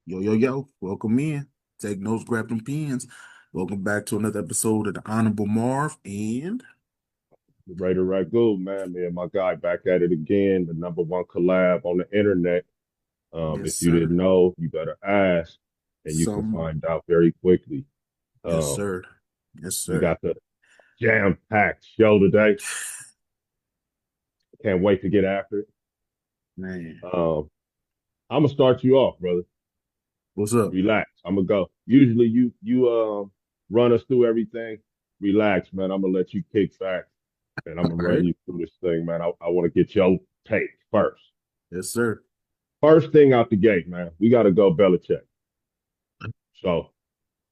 Yo, yo, yo, welcome in. Take notes, grab them pens. Welcome back to another episode of the Honorable Marv. And The Raider Ragu, man, me and my guy back at it again. The number one collab on the internet. yes, If you didn't sir. know, you better ask, and you can Some, find out very quickly. yes, Um, sir. Yes, we sir. got the jam-packed show today. Can't wait to get after it. Man, I'm gonna start you off, brother. what's up? Relax. I'm gonna go. Usually you run us through everything. Relax, man. I'm gonna let you kick back, and I'm All gonna run right. you through this thing, man. I want to get your take first. Yes, sir. First thing out the gate, man, we got to go Belichick. So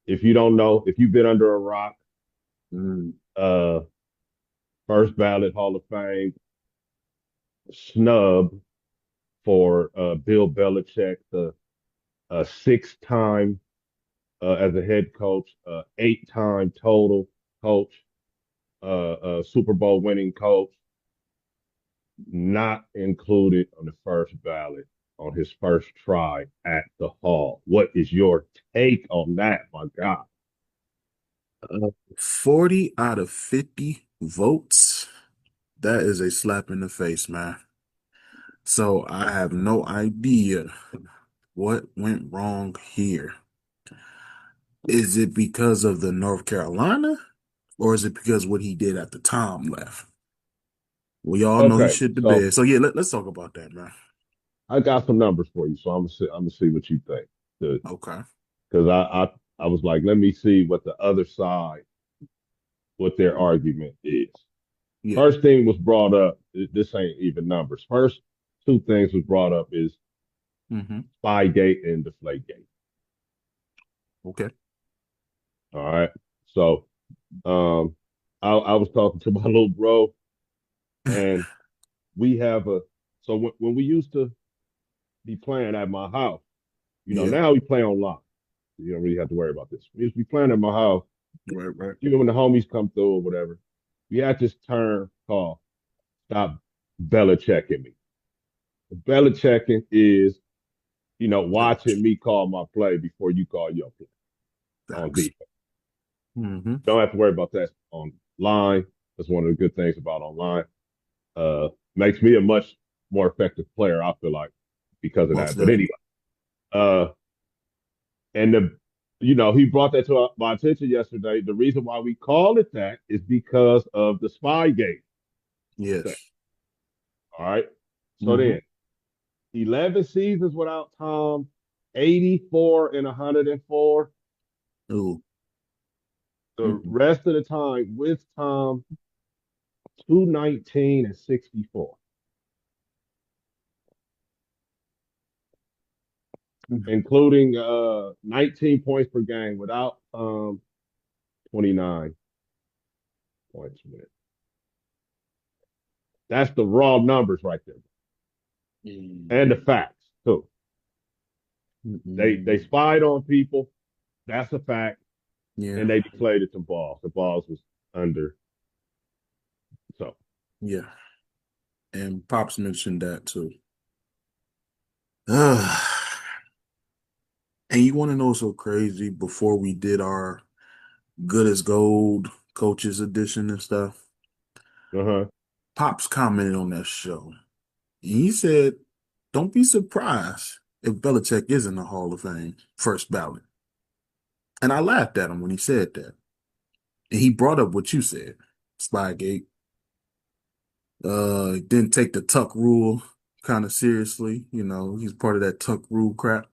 if you don't know, if you've been under a rock, Mm, uh, first ballot Hall of Fame snub for Bill Belichick, the six-time as a head coach, eight-time total coach, Super Bowl winning coach, not included on the first ballot on his first try at the Hall. What is your take on that, my God? 40 out of 50 votes. That is a slap in the face, man. So I have no idea what went wrong here. Is it because of the North Carolina, or is it because what he did at the time left? We all know he Okay, shit the so bed. So yeah, let's talk about that, man. I got some numbers for you, so I'm gonna see what you think. Okay. Because I was like, let me see what the other side, what their argument is. Yeah. First thing was brought up. This ain't even numbers. First two things was brought up is Hmm. Spygate and Deflategate. Okay. All right. So um, I was talking to my little bro, and we have a. So when we used to be playing at my house, Yeah. now we play online. You don't really have to worry about this. We used to be playing at my house. Right, right. When the homies come through or whatever, we had this term called "stop Belichicking me." Belichicking is, Facts. watching me call my play before you call your play on Facts. defense. Hmm. Don't have to worry about that online. That's one of the good things about online. Makes me a much more effective player, I feel like, because of Most that. But anyway, definitely. uh, and he brought that to my attention yesterday. The reason why we call it that is because of the Spygate thing. Yes. All right. So Hmm. then, 11 seasons without Tom, 84 and 104. Ooh. The Mm-mm. rest of the time with Tom, 219 and 64, including 19 points per game without 29 points a minute. That's the raw numbers right there. And the Mm. facts too. They Mm-mm. spied on people. That's a fact. Yeah. And they deflated some balls. The balls was under. So Yeah. And Pops mentioned that too. Ugh. And you want to know what's so crazy? Before we did our good as gold coaches edition and stuff, uh-huh. Pops commented on that show. And he said, don't be surprised if Belichick is in the Hall of Fame first ballot. And I laughed at him when he said that. And he brought up what you said, Spygate. Didn't take the tuck rule kind of seriously. He's part of that tuck rule crap.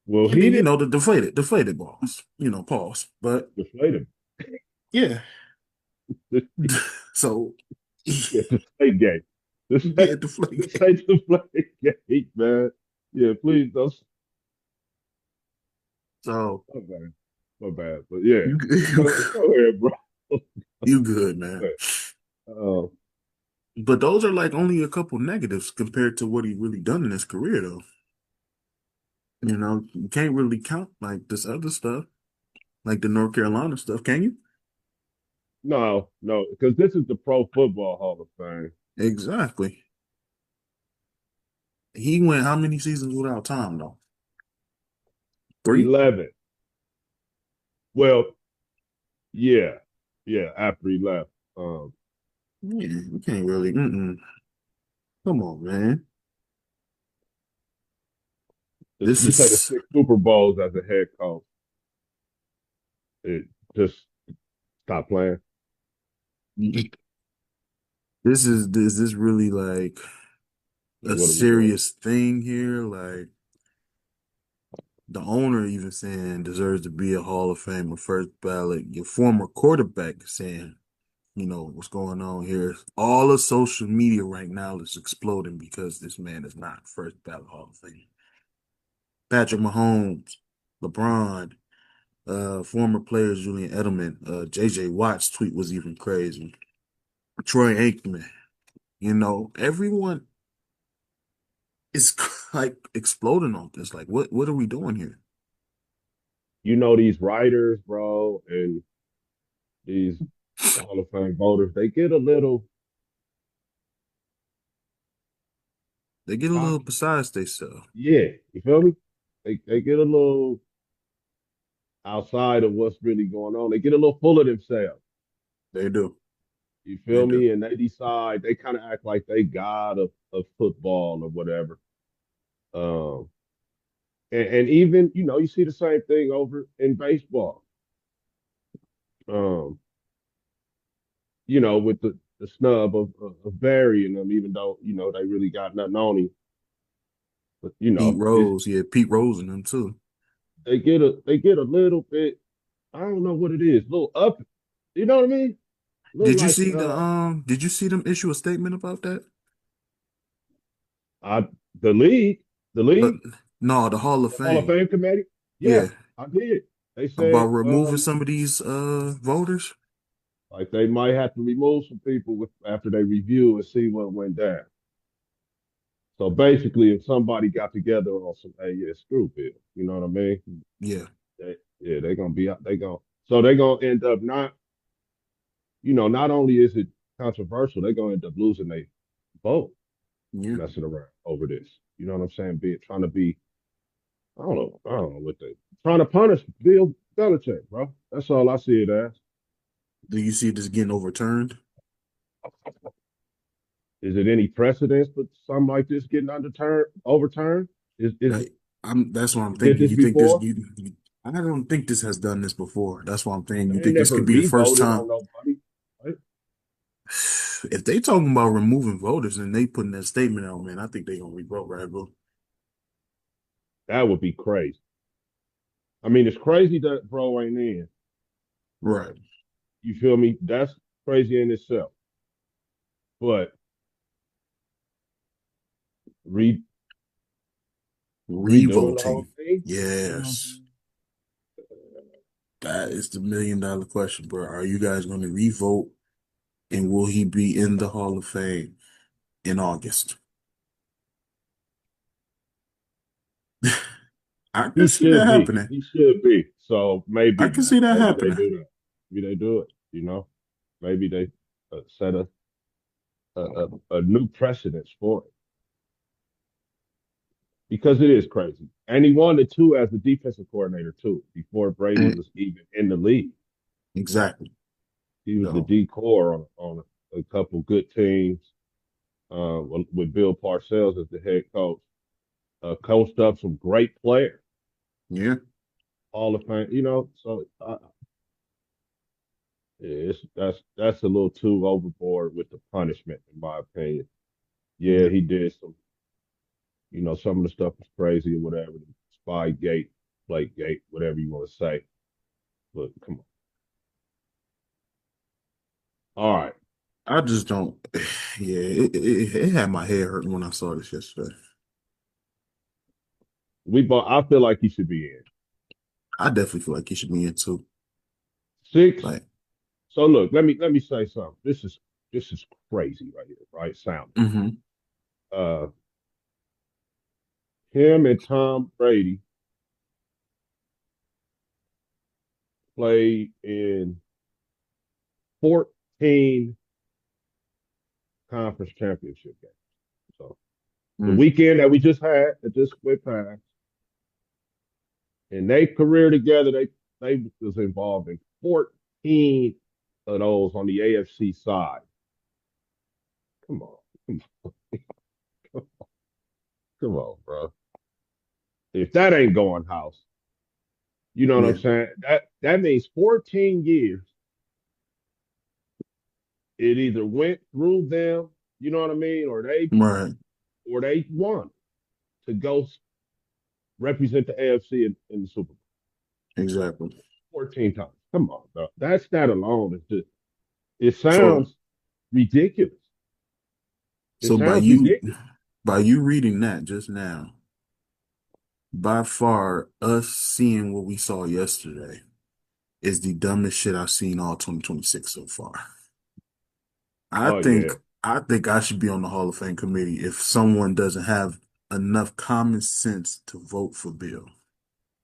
Well, And he then, didn't the deflated balls, pause. But deflate him. yeah. So Yeah, deflate game. This yeah, ain't this deflate. ain't deflate game, man. Yeah, please don't. So My bad. My bad. But yeah, you go ahead, bro. you good, man. Uh, But those are like only a couple negatives compared to what he really done in his career, though. You can't really count like this other stuff, like the North Carolina stuff, can you? no, no, because this is the Pro Football Hall of Fame. Exactly. He went how many seasons without Tom, though? Three? 11. Well, yeah, yeah. After he left, Yeah, we can't really. Come on, man. This you say the is 6 Super Bowls as a head coach. It just stop playing. this really like Like, a what are we doing? serious thing here? Like the owner even saying deserves to be a Hall of Famer, first ballot. Your former quarterback saying, what's going on here. All of social media right now is exploding because this man is not first ballot Hall of Fame. Patrick Mahomes, LeBron, former players Julian Edelman, JJ Watt's tweet was even crazy. Troy Aikman, everyone is like exploding on this. Like, what are we doing here? These writers, bro, and these Hall of Fame voters, they get a little They get a little cocky. besides themselves. Yeah, you feel me? They get a little outside of what's really going on. They get a little full of themselves. They do. You They feel do. me? And they decide they kind of act like they god of football or whatever. Um, and even you see the same thing over in baseball. Um, with the snub of burying them, even though they really got nothing on him. But Pete it's Rose, yeah, Pete Rose and them too. they get a little bit. I don't know what it is. A little up. You know what I mean? A little Did you like see did you see them issue a statement about that? I the league, the But league, no, the Hall of the Hall of Fame. Fame committee. Yeah, Yeah. I did. They About said removing some of these voters. like they might have to remove some people after they review and see what went down. So basically, if somebody got together on some, hey, yeah, screw Bill, you know what I mean? Yeah. Yeah, they're gonna be out. So they're gonna end up not only is it controversial, they're gonna end up losing their vote, Yeah. messing around over this. You know what I'm saying? Trying to be, I don't know what they trying to punish Bill Belichick, bro. That's all I see it as. Do you see this getting overturned? Is it any precedence for something like this getting overturned? Is Like, that's what I'm did thinking. this You think this before? you I don't think this has done this before. That's what I'm thinking. You They ain't think this never could be the first re-voted time? on nobody. Right? If they talking about removing voters and they putting that statement out, man, I think they gonna revote, right, bro? That would be crazy. I mean, it's crazy that bro ain't in. Right. You feel me? That's crazy in itself. But re redoing the whole Revoting. thing, you know, Yes. That is the $1 million question, bro. Are you guys going to revote and will he be in the Hall of Fame in August? I can he see that should be. happening. He should be. So I maybe, can man, see that maybe they happening. do that. Maybe they do it. Maybe they set a new precedence for it because it is crazy. And he won it too as the defensive coordinator too before Brady Mm, was even in the league. exactly. He was the So, decor on a couple good teams with Bill Parcells as the head coach. Coached up some great players, yeah, Hall of Fame. So that's a little too overboard with the punishment, in my opinion. Yeah, yeah. he did some. Some of the stuff was crazy or whatever. Spy gate, Blake gate, whatever you want to say. But come on. All right, I just don't. Yeah, it had my head hurting when I saw this yesterday. we both. I feel like he should be in I definitely feel like he should be in too. 6. Like, So look, let me say something. This is crazy right here, right? Sound. hmm Uh, him and Tom Brady played in 14 conference championship games. So the mm, weekend that we just had, that just went past, In their career together, they was involved in 14 of those on the AFC side. Come on, come on, come on, bro. If that ain't going house, you know what I'm Yeah, saying? That means 14 years. It either went through them, you know what I mean, right. or they won to go represent the AFC in the Super Bowl Exactly. 14 times. Come on, bro. That's that alone. It So sounds ridiculous. It so sounds ridiculous. by you reading that just now, by far us seeing what we saw yesterday is the dumbest shit I've seen all 2026 so far. I Oh yeah, think I think I should be on the Hall of Fame committee if someone doesn't have enough common sense to vote for Bill.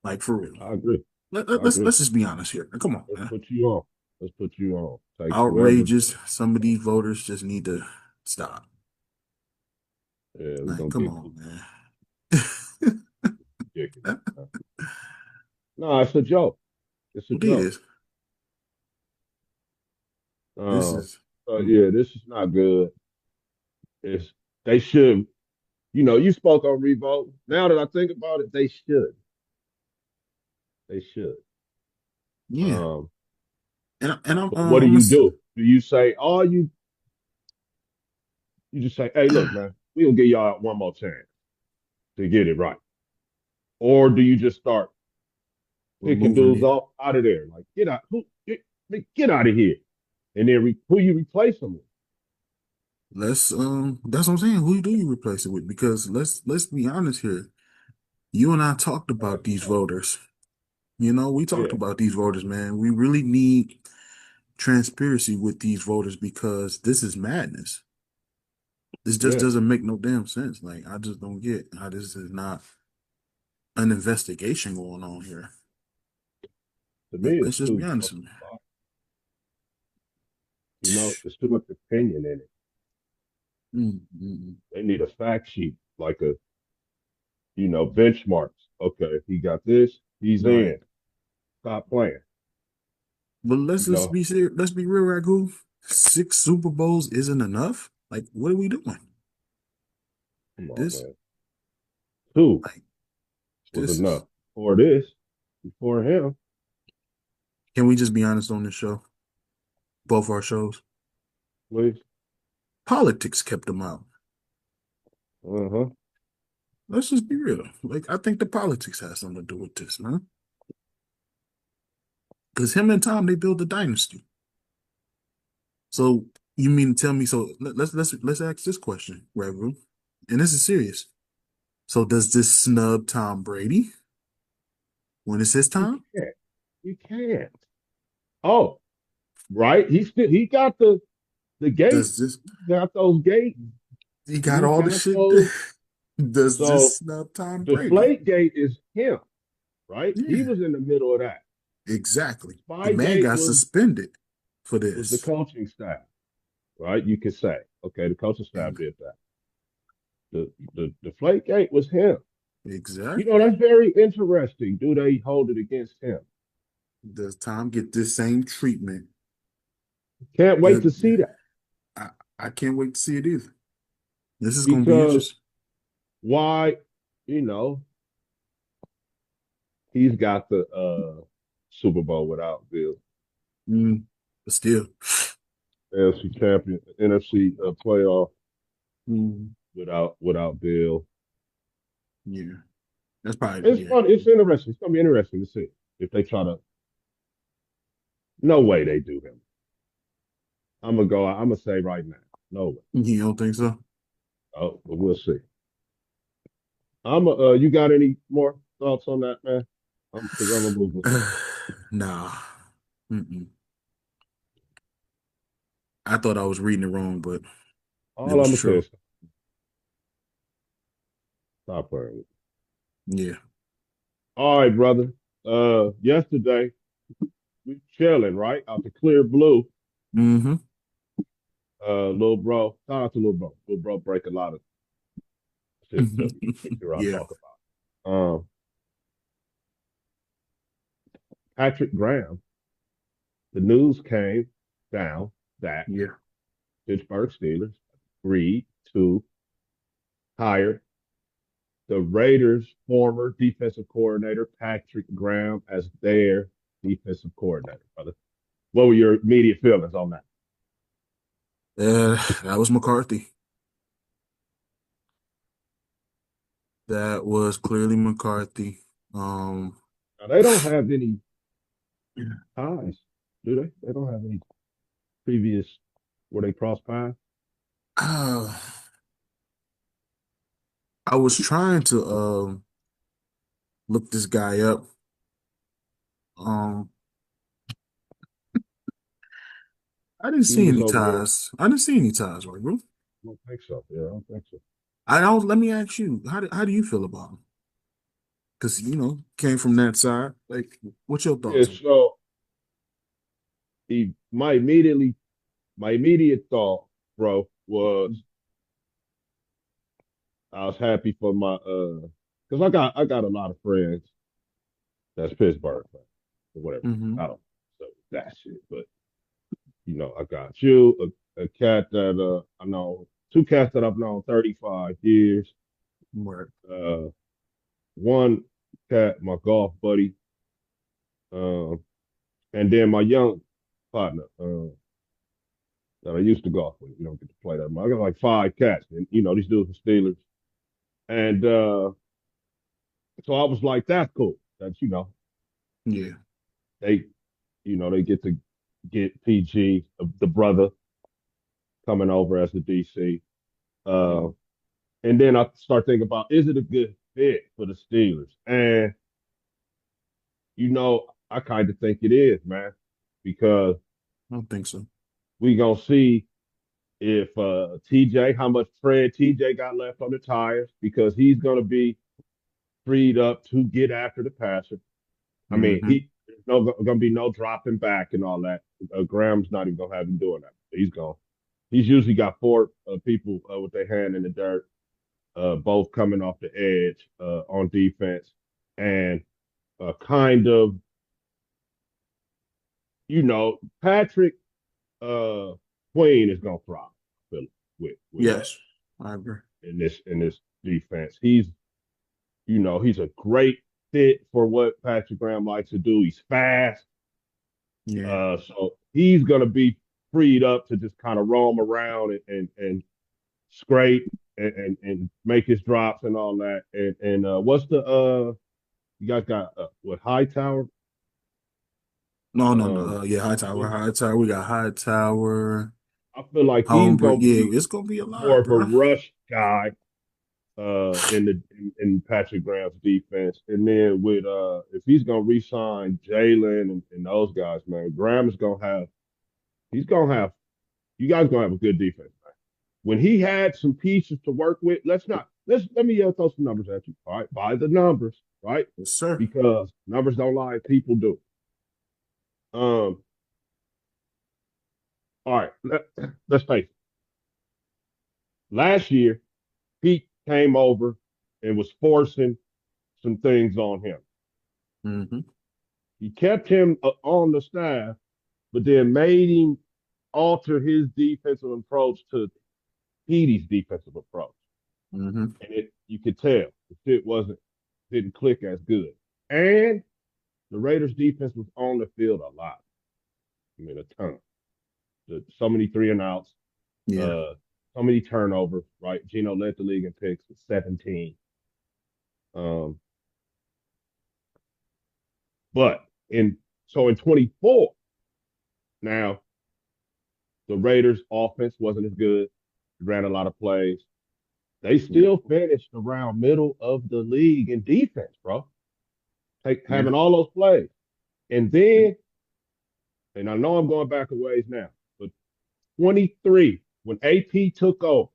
Like for real. I agree. I Let's agree. just be honest here. Come on, Let's man. put you on. Let's put you on. Take whoever. Outrageous. Some of these voters just need to stop. Yeah, we're Like, gonna come get too on, man. ridiculous. Man. No, it's a joke. It's a What it joke. is. This Uh, is mm, yeah, this is not good. It's they should. You know, you spoke on revote. Now that I think about it, they should. They should. yeah. Um, And but what do I'm a, you do? Do you say, oh, you just say, hey, look, man, we'll give y'all one more chance to get it right, or do you just start picking removing dudes it. off out of there? Like, get out of here, and then who you replace them with? That's what I'm saying. Who do you replace it with? Because let's be honest here. You and I talked Pass about the these torch. voters. You know, we talked Yeah, about these voters, man. We really need transparency with these voters because this is madness. This just yeah. doesn't make no damn sense. Like, I just don't get how this is not an investigation going on here. To me, it's Let's just be too honest. close to the bottom. You know, there's too much opinion in it. Mm, mm, mm. They need a fact sheet, like benchmarks. Okay, he got this, he's Right. in. Stop playing. But You know, let's be real, Ragu. Six Super Bowls isn't enough. Like, what are we doing? come on, This, man. Two like, was this enough is. for this, before him, Can we just be honest on this show? Both our shows. please. Politics kept them out. Uh-huh. Let's just be real. Like, I think the politics has something to do with this, man. Because him and Tom, they built a dynasty. So you mean to tell me? So let's ask this question, Ragu, and this is serious. So does this snub Tom Brady when it's his You time? can't. You can't. Oh, right. He got the Does gates. this He got those gates. he got He all the got shit? those. Does this So snub Tom Brady? Deflate Gate is him, right? He Yeah, was in the middle of that. exactly. The man Spygate got suspended for was the this. coaching staff, right? You could say, okay, the coaching staff And did that. The Deflate Gate was him. You know, exactly. that's very interesting. Do they hold it against him? Does Tom get this same treatment? Can't wait Does to see that I, I can't wait to see it either. This is gonna be because interesting. why? You know, he's got the Super Bowl without Bill, Mm, but still. NFC champion, NFC playoff Mm, without Bill. yeah. That's probably It's yeah. fun. It's interesting. It's gonna be interesting to see if they try to. No way they do him. I'm gonna go. I'm gonna say right now, no way. You don't think so? Oh, but we'll see. You got any more thoughts on that, man? Because I'm gonna move us on. Nah. Mm-mm. I thought I was reading it wrong, but it All was I'm gonna say true. is stop playing. Yeah. All right, brother. Yesterday we chilling right out the clear blue. Mm-hmm. Little bro, shout out to little bro. Little bro break a lot of shit that we hear I Yeah. talk about. Patrick Graham, the news came down that Yeah. Pittsburgh Steelers agreed to hire the Raiders' former defensive coordinator, Patrick Graham, as their defensive coordinator, brother. What were your immediate feelings on that? That was McCarthy. That was clearly McCarthy. Um, Now, they don't have any ties, do they? They don't have any previous where they cross paths. uh, I was trying to look this guy up. Um, I didn't He see was any over there. ties. I didn't see any ties, right, bro? I don't think so. Yeah, I don't think so. I don't. Let me ask you, how do you feel about him? Because came from that side. Like, what's your Yeah, thoughts on? so he my immediate thought, bro, was I was happy for my because I got a lot of friends that's Pittsburgh fans or whatever. Mm-hmm. I don't so that shit, but I got you, a cat that I know, two cats that I've known 35 years. Right. Uh, one cat, my golf buddy, um, and then my young partner that I used to golf with. You don't get to play that much. I got like five cats, and these dudes are Steelers, and so I was like, that's cool. That's Yeah. they they get to get PG, the brother, coming over as the DC. Uh, and then I start thinking about, is it a good fit for the Steelers? And I kind of think it is, man, because I don't think so. we gonna see if TJ, how much tread TJ got left on the tires, because he's gonna be freed up to get after the passer. I mean, Mm-hmm. there's no gonna be no dropping back and all that. Graham's not even gonna have him doing that. He's gone. He's usually got four people with their hand in the dirt, both coming off the edge on defense, and kind of, Patrick uh, Queen is gonna thrive. I feel, with Yes, I agree. in this defense. He's a great fit for what Patrick Graham likes to do. He's fast. Yeah. So he's going to be freed up to just kind of roam around and scrape and make his drops and all that. And what's the you guys got what Hightower? No, no, no. Um, Yeah, Hightower, Hightower. We got Hightower, I feel like he's Humbert. going to Yeah, be it's gonna be a more lot, of a bro. rush guy in Patrick Graham's defense. And then with if he's gonna re-sign Jalen and those guys, man, Graham's gonna have he's gonna have you guys gonna have a good defense, man. When he had some pieces to work with, let me throw some numbers at you. All right, by the numbers, right? Yes, sir. Because numbers don't lie, people do. Um, all right, let's face it. Last year, Pete came over and was forcing some things on him. Mm-hmm. He kept him on the staff, but then made him alter his defensive approach to Petey's defensive approach. Mm-hmm. And you could tell the shit didn't click as good. And the Raiders defense was on the field a lot. I mean, a ton. So many three and outs, Yeah. uh, so many turnovers, right? Gino led the league in picks with 17. Um, but in so in 24, now the Raiders offense wasn't as good. Ran a lot of plays. They Yeah. still finished around middle of the league in defense, bro. Yeah. Having all those plays. And then, and I know I'm going back a ways now, but 23, when AP took over,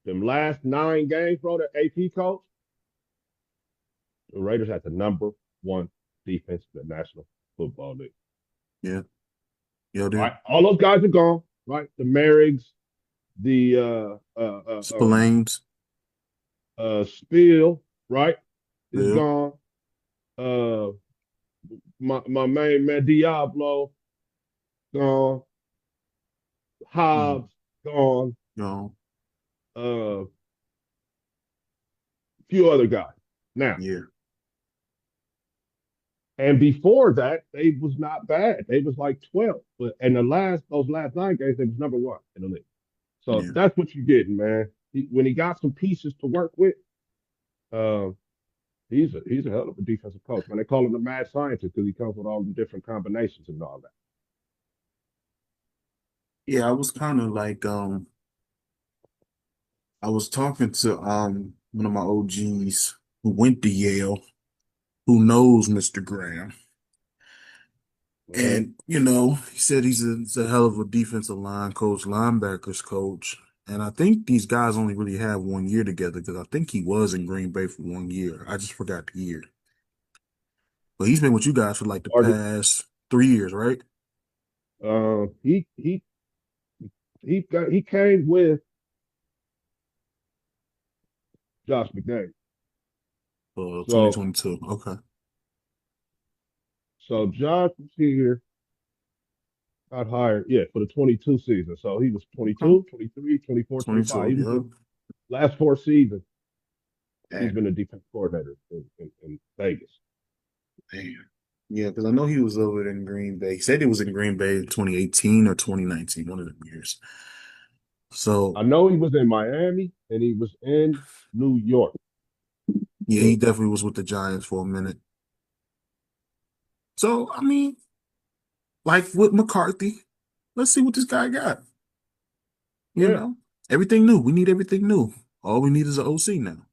them last 9 games, bro, that AP coach, the Raiders had the number one defense in the National Football League. Yeah. Yo, Right? dude. All those guys are gone, right? The Merrigs, the Spillane's. Spiel, right, is Yeah. gone. Uh, my main man Diablo gone, Mm. Hobbs gone, No, a few other guys. Now, yeah, and before that, they was not bad. They was like 12. But and those last 9 games, they was number one in the league. So yeah. that's what you're getting, man. When he got some pieces to work with, uh, he's a hell of a defensive coach. Man, they call him the mad scientist because he comes with all the different combinations and all that. Yeah, I was kind of like I was talking to one of my OGs who went to Yale, who knows Mr. Graham. Right. And, he said he's a hell of a defensive line coach, linebackers coach. And I think these guys only really have 1 year together because I think he was in Green Bay for 1 year. I just forgot the year. But he's been with you guys for like the Or past 3 years, right? he came with Josh McDaniels. So 2022. Okay. so Josh was here, got hired, yeah, for the 22 season. So he was Okay. 22, 23, 24, 25. 22. He was Yeah. the last 4 seasons. He's Damn. been a defense coordinator in Vegas. Damn. Yeah, because I know he was over in Green Bay. He said he was in Green Bay in 2018 or 2019, one of them years. So, I know he was in Miami and he was in New York. yeah, he definitely was with the Giants for a minute. So, I mean, like with McCarthy, let's see what this guy got. You Yeah, know, everything new. We need everything new. All we need is an OC now.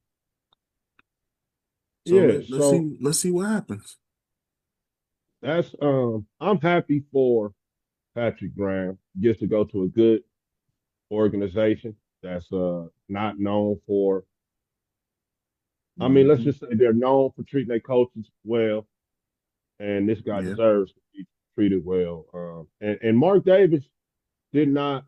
So yeah. let's So see what happens. that's I'm happy for Patrick Graham. He gets to go to a good organization that's not known for. I mean, let's Hmm. just say they're known for treating their coaches well, and this guy Yeah. deserves to be treated well. And Mark Davis did not,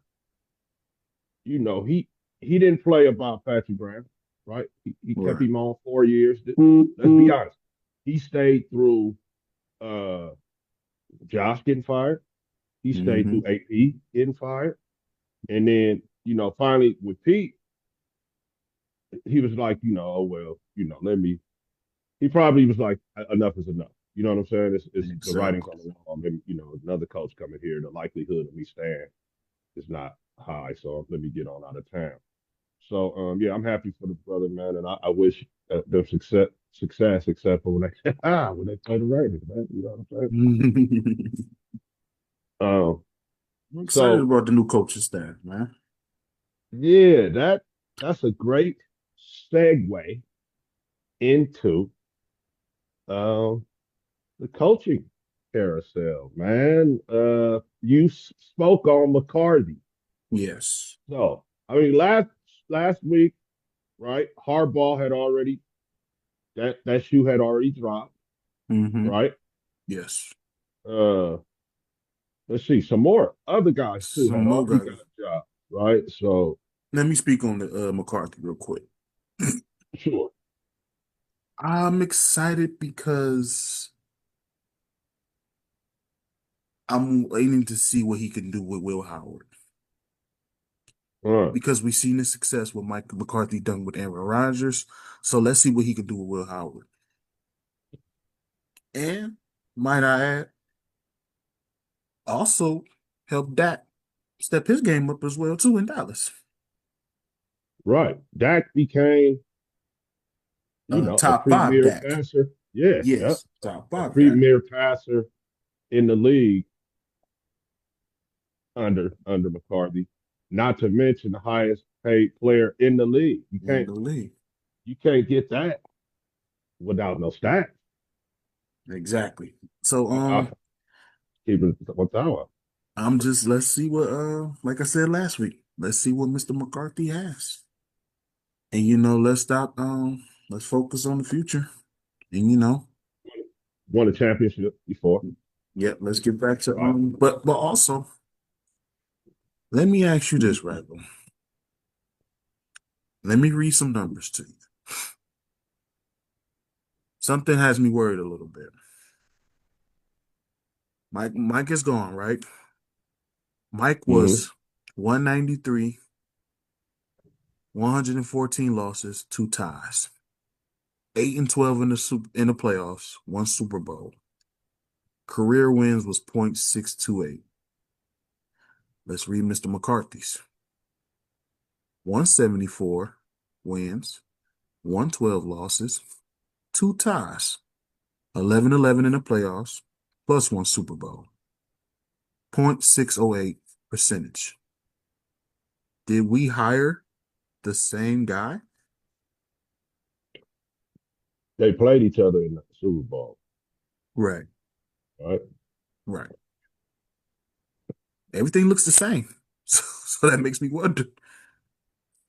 you know, he didn't play about Patrick Graham, right? He kept Right. him on 4 years. Let's be honest. He stayed through uh, Josh getting fired. He stayed through Hmm. AP getting fired, and then finally with Pete, he was like, oh well, let me. He probably was like, enough is enough. You know what I'm saying? It's the writing's Exactly. on the wall. Maybe another coach coming here, the likelihood of me staying is not high. So let me get on out of town. So yeah, I'm happy for the brother, man, and I wish them success, except for when they when they play the Raiders, man. You know what I'm saying? I'm Um, excited so about the new coaching staff, man. yeah, that's a great segue into um the coaching carousel, man. You spoke on McCarthy. Yes. So, I mean, last week, right? Harbaugh had already that shoe had already dropped, Hmm. right? Yes. Uh, let's see, some more other guys too Some had more already got guys. a job, right? So, Let me speak on the McCarthy real quick. sure, I'm excited because I'm waiting to see what he can do with Will Howard. uh, Because we've seen the success with Mike McCarthy done with Aaron Rodgers. So let's see what he can do with Will Howard. And might I add, also help Dak step his game up as well too in Dallas. right. Dak became, a Top five premier Dak. passer. Yeah, yep, Yes, top a five Dak. premier passer in the league under McCarthy. Not to mention the highest paid player in the league. You In can't the league. you can't get that without no stats. Exactly. So I keep it without. I'm just let's see what like I said last week. Let's see what Mr. McCarthy has. And let's focus on the future. And Won a championship before, yeah, let's get back to right? but also let me ask you this, Raggle. Let me read some numbers to you. Something has me worried a little bit. Mike is gone, right? Mike Hmm. was 193, 114 losses, two ties, 8-12 in the playoffs, one Super Bowl. Career wins was .628. Let's read Mr. McCarthy's. 174 wins, 112 losses, two ties, 11-11 in the playoffs, plus one Super Bowl. .608 percentage. Did we hire the same guy? They played each other in the Super Bowl, Right, right? right. Everything looks the same. So that makes me wonder,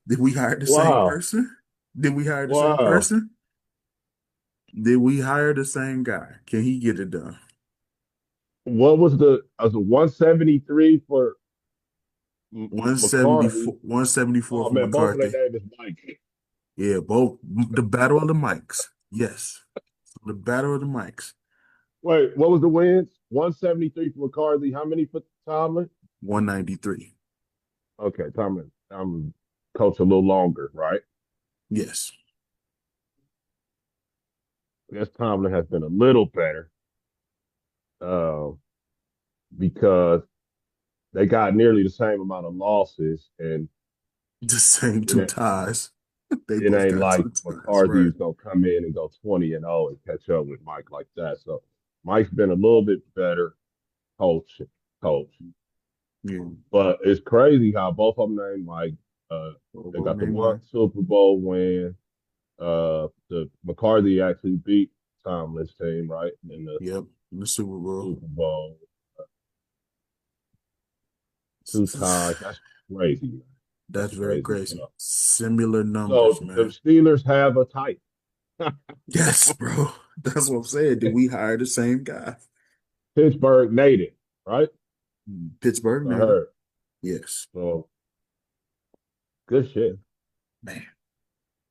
did we hire the same Wow, person? Did we hire the same wow. person? Did we hire the same guy? Can he get it done? What was the? Was it 173 for 174, McCarthy? 174 Oh for man, both of their McCarthy. name is Mike. Yeah, both the battle of the mics. Yes. The battle of the mics. Wait, what was the wins? 173 for McCarthy. How many for Tomlin? 193. Okay, Tomlin. I'm coach a little longer, right? Yes. I guess Tomlin has been a little better uh, because they got nearly the same amount of losses, and The same it two ain't, ties. They it both ain't got like two ties. McCarthy Right. is gonna come in and go 20-0 and catch up with Mike like that. So Mike's been a little bit better coach, coach. Yeah. But it's crazy how both of them named Mike. Uh, they Both got the named one Mike. Super Bowl win. The McCarthy actually beat Tomlin's team right in the Yep. In the Super Bowl. Super Bowl. Two ties. That's crazy, man. That's That's very crazy crazy. stuff. Similar numbers, So the man. Steelers have a type. Yes, bro. That's what I'm saying. Did we hire the same guy? Pittsburgh native, right? Pittsburgh I native. heard. Yes. So good shit. Man.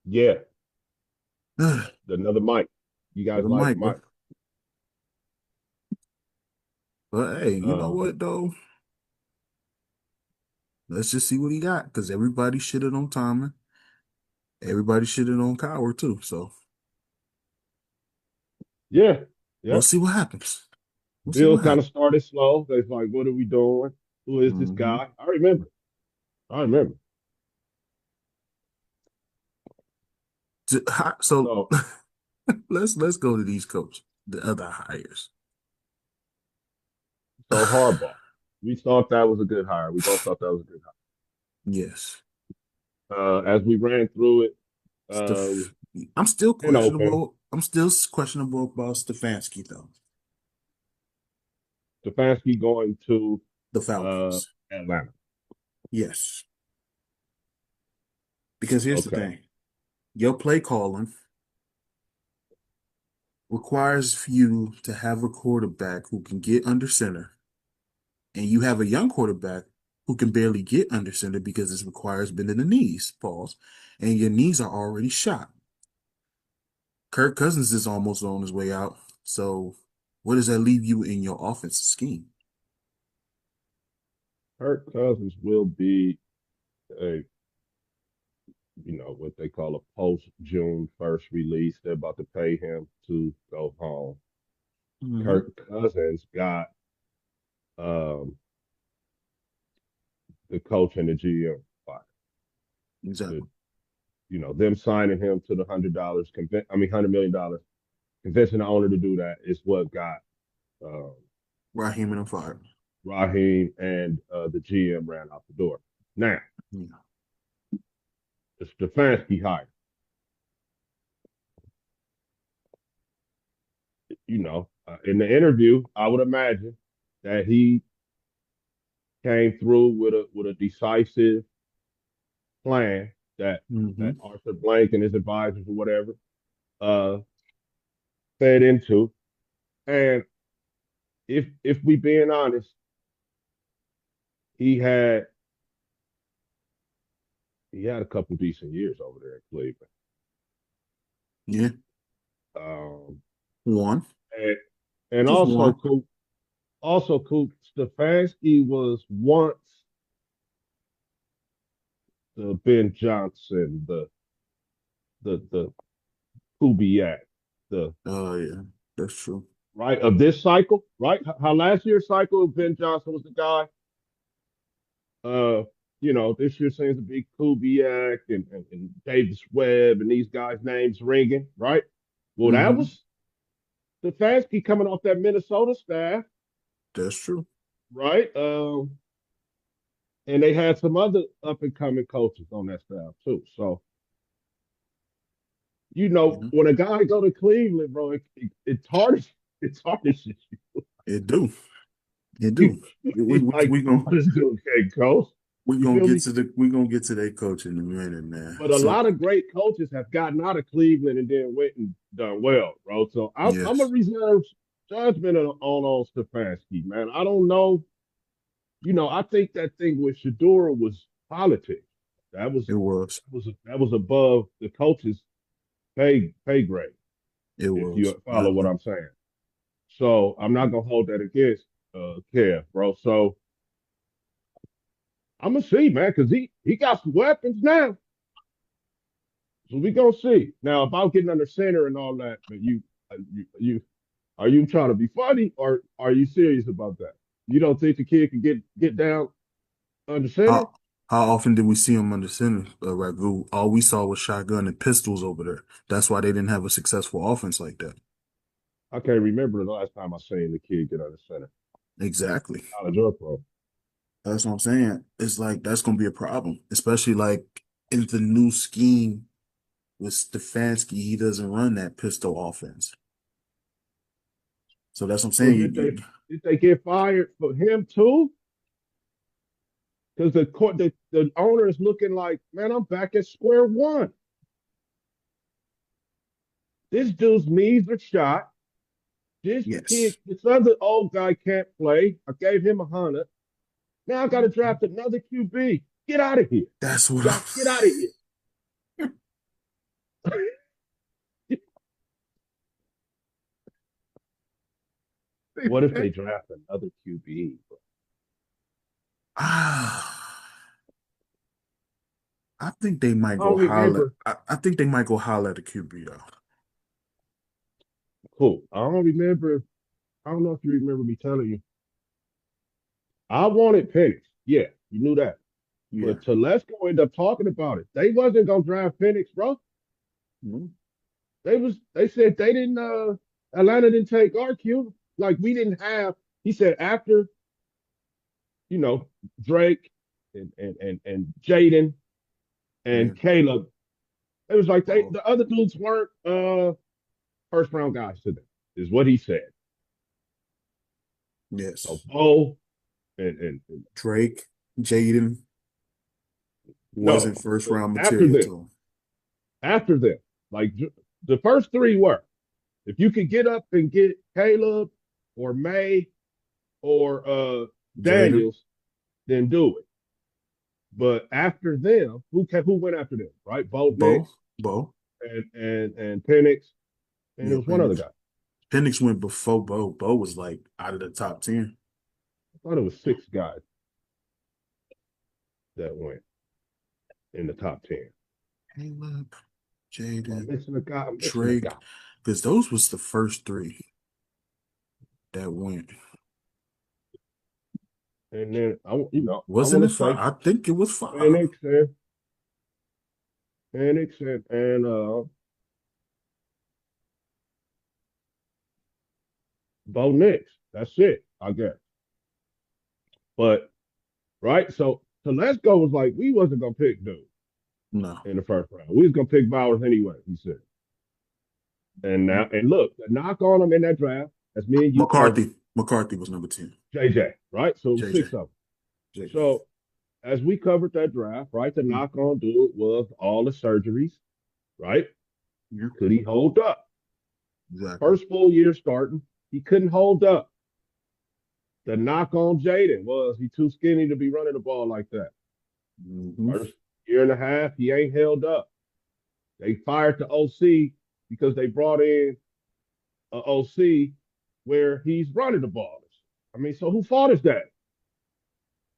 Yeah, For another Mike. You guys the like Mike, bro. Mike? But hey, you know Uh, what though? Let's just see what he got. Because everybody shitted on Tomlin. Everybody shitted on Coward too. So yeah, we'll yeah. see what happens. We'll see Bill what kind of happens. started slow. They're like, "What are we doing? Who is this Hmm. guy?" I remember. I remember. So So, let's go to these coaches, the other hires. so Harbaugh. We thought that was a good hire. We both thought that was a good Yes. hire. As we ran through it, Steph, I'm still and open. questionable. I'm still questionable about Stefanski though. Stefanski going to The Falcons. Atlanta. Yes. Because here's the Okay. thing. Your play calling requires you to have a quarterback who can get under center, and you have a young quarterback who can barely get under center because it requires bending the knees, pause, and your knees are already shot. Kirk Cousins is almost on his way out. So where does that leave you in your offensive scheme? Kirk Cousins will be a, what they call a post June 1st release. They're about to pay him to go home. Hmm. Kirk Cousins got um, the coach and the GM fired. The, Exactly. them signing him to the $100, $100 million, convincing the owner to do that is what got um, Raheem and fired. Raheem and the GM ran out the door. Now, Yeah. the Stefanski hire, in the interview, I would imagine that he came through with a decisive plan that Hmm. Arthur Blank and his advisors or whatever uh, fed into. And if we being honest, he had he had a couple decent years over there in Cleveland. Yeah. Um, One. and and Just also one. cool. Also, Coop Stefanski was once the Ben Johnson, the Kubiak, the Oh yeah, that's true. right of this cycle, right? How last year's cycle Ben Johnson was the guy. Uh, this year seems to be Kubiak and Davis Webb and these guys' names ringing, right? Well, that Hmm. was Stefanski coming off that Minnesota staff, That's true. right? And they had some other up and coming coaches on that staff too. So, Yeah, when a guy go to Cleveland, bro, it tarnishes it do. It you. do. We He's we like, we gonna what is doing, okay, coach? we You gonna feel get me? to the we gonna get to that coach in a minute, man. But a So lot of great coaches have gotten out of Cleveland and then went and done well, bro. So I'm a yes, reserve judgment on Stefanski, man. I don't know. I think that thing with Shadura was politics. That was it was. that was above the coach's pay grade, It if was. you I follow what agree. I'm saying. So I'm not gonna hold that against Kev, bro. So I'm gonna see, man, because he got some weapons now. So we gonna see. Now about getting under center and all that, but you are you trying to be funny or are you serious about that? You don't think the kid can get down under center? How how often did we see him under center, Ragu? All we saw was shotgun and pistols over there. That's why they didn't have a successful offense like that. I can't remember the last time I seen the kid get under center, Exactly. college or pro. That's what I'm saying. It's like that's gonna be a problem, especially like in the new scheme with Stefanski. He doesn't run that pistol offense. So that's what I'm Well, saying. did they get fired for him too? Because the owner is looking like, man, I'm back at square one. This dude's knees are shot. This kid, Yes, this other old guy can't play. I gave him 100. Now I got to draft another QB. Get out of here. that's You what got to get out of here. What if they I'm. draft another QB? I think they might I go don't holler. remember. I think they might go holler at the QB though. Cool. I don't remember. I don't know if you remember me telling you. I wanted Penix. Yeah, you knew that. Yeah. But Telesco ended up talking about it. They wasn't gonna draft Penix, bro. Mhm. They said they didn't Atlanta didn't take our cue. Like we didn't have, he said after, you know, Drake and Jaden Yeah. and Caleb, it was like Oh, the other dudes weren't first round guys to them, is what he said. So yes. Bo and Drake, Jaden no, wasn't first but round material to him. after them, like the first three were. If you could get up and get Caleb or May or Jaden, Daniels, then do it. But after them, who went after them? Right, Bo Bo, Nix Bo. and Penix, and there Yeah, was one other Penix. guy. Penix went before Bo. Bo was like out of the top 10. I thought it was six guys that went in the top 10. Caleb, I'm Jaden, missing a guy. I'm missing a guy. Drake. Because those was the first three that went. And then I Wasn't want it to five? say I think it was five. Penix and Penix and Bo Nix. That's it, I guess. But right, so Telesco was like, we wasn't gonna pick dude No. in the first round. We was gonna pick Bowers anyway. He said. And look, the knock on him in that draft, as me and you covered, McCarthy. McCarthy was number 10. JJ, right? So it was JJ. six of them. JJ. So as we covered that draft, right, the Mm, knock on dude was all the surgeries, right? yeah, Could he hold up? exactly. First full year starting, he couldn't hold up. The knock on Jaden was he too skinny to be running the ball like that. Hmm. First year and a half, he ain't held up. They fired the OC because they brought in a OC where he's running the ball. I mean, so who fault is that?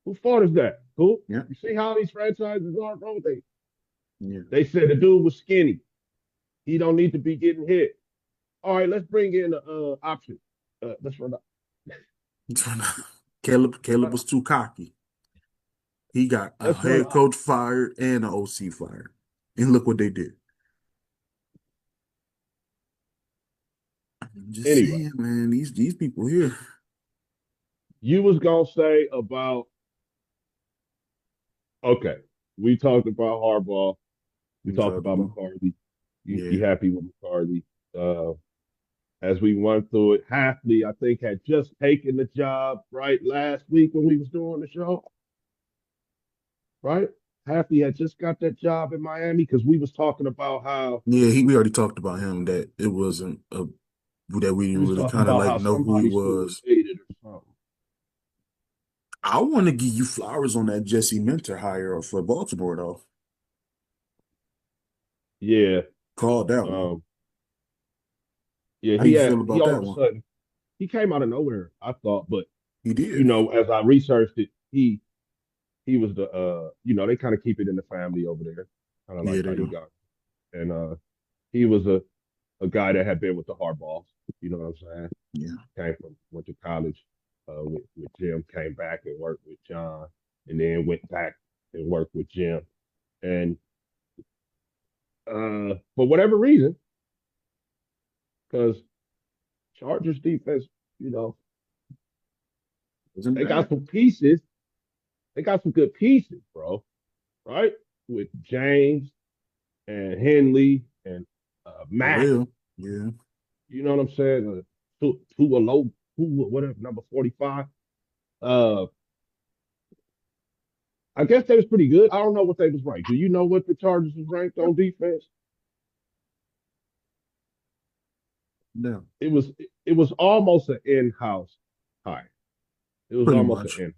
Who fault is that? Who? Yeah, You see how these franchises are, bro? yeah. They said the dude was skinny. He don't need to be getting hit. All right, let's bring in the option. Let's run up. Caleb was too cocky. He got a Let's run head up. coach fired and an OC fired. And look what they did. I'm just Anyway, saying, man, these people here. you was gonna say about okay. We talked about Harbaugh. We We talked talked about about. McCarthy. You Yeah. happy with McCarthy? Uh, as we went through it, Halfley, I think, had just taken the job right last week when we was doing the show, right? Halfley had just got that job in Miami because we was talking about how Yeah, we already talked about him that it wasn't a that we we didn't was really talking kind of about like how know who he somebody was. superseded or something. I want to give you flowers on that Jesse Minter hire for Baltimore though. Yeah, Called that one. um, yeah, How you feel he about all of that a one? sudden he came out of nowhere, I thought, but He you did. know, as I researched it, he was the you know, they kind of keep it in the family over there, kind of like Yeah, how they he do. got, and he was a guy that had been with the Hardballs, you know what I'm saying? Yeah. Came from went to college with Jim, came back and worked with John, and then went back and worked with Jim, and for whatever reason, because Chargers defense, you know, Wasn't they got bad. some pieces, they got some good pieces, bro, right? With James and Henley and For Mack. real. Yeah. You know what I'm saying? Tua low, Tua, whatever, number 45. Uh, I guess they was pretty good. I don't know what they was ranked. Do you know what the Chargers was ranked on defense? No. It was almost an in-house hire. It was Pretty almost an much. in.